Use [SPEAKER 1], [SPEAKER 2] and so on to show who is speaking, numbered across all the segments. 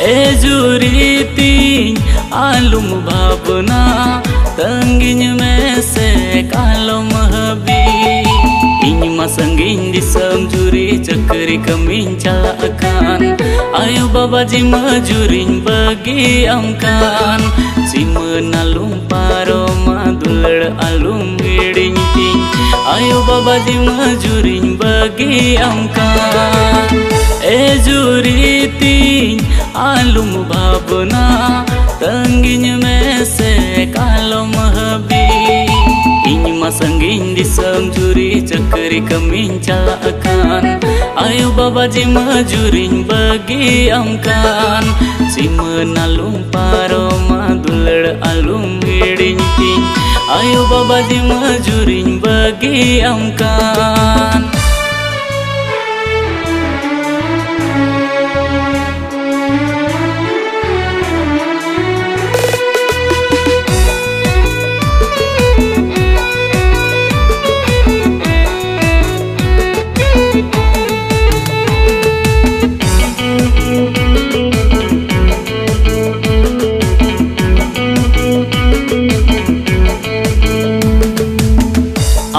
[SPEAKER 1] E juriti alum babna tanggin mese kalom habi iny masangin disam juri cekeri kemin calakan ayo babaji majurin bagi amkan si menalum paro madulad alum hiding ting ayo babaji majurin bagi amkan e juriti alum babna tanggin mese kalom habi iny masangin disam juri cekeri kemin calakan ayo babaji majurin bagi amkan si menalum paro madulad alum hiding ting ayo babaji majurin bagi amkan.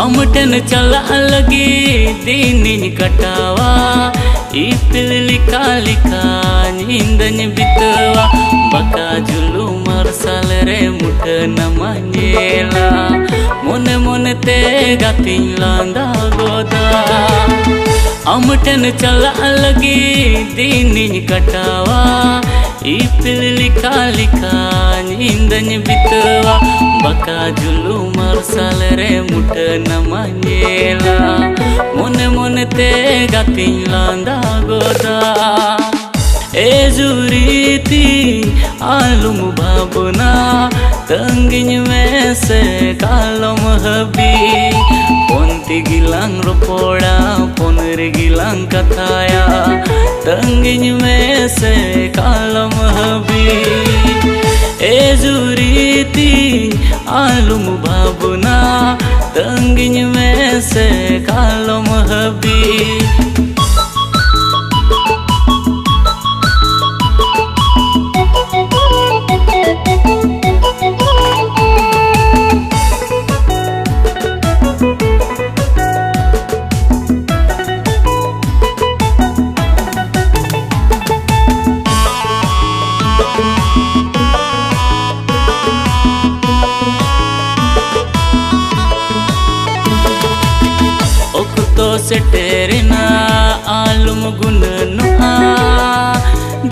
[SPEAKER 1] अमटन चला लगी दीनी कटावा इपिल लिखा लिखा नींदन बितवा बका जुलू मरसल रे मुठ नमनेला मोने मोने ते गातिन लांदा गोदा अमटन चला लगी दीनी कटावा इपिल लिखा लिखा नींदन बितवा बका जुलू मरसल रे मुठ नमनेला मोने मोने ते गातिन लांदा गोदा ए juriti alum babna tanggin mese kalom habi ponti gilang ropoda ponre gilang kathaya tanggin mese kalom habi e juriti alum babna tanggin mese kalom habi seterina alum gunanua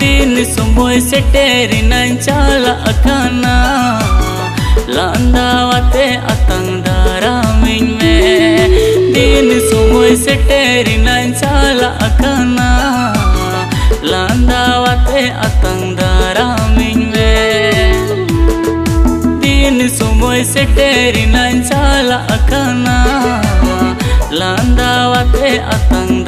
[SPEAKER 1] din sumoy seterina chala akana landawate atang daramin me din sumoy seterina chala akana landawate atang daramin me din sumoy seterina chala akana landawate atang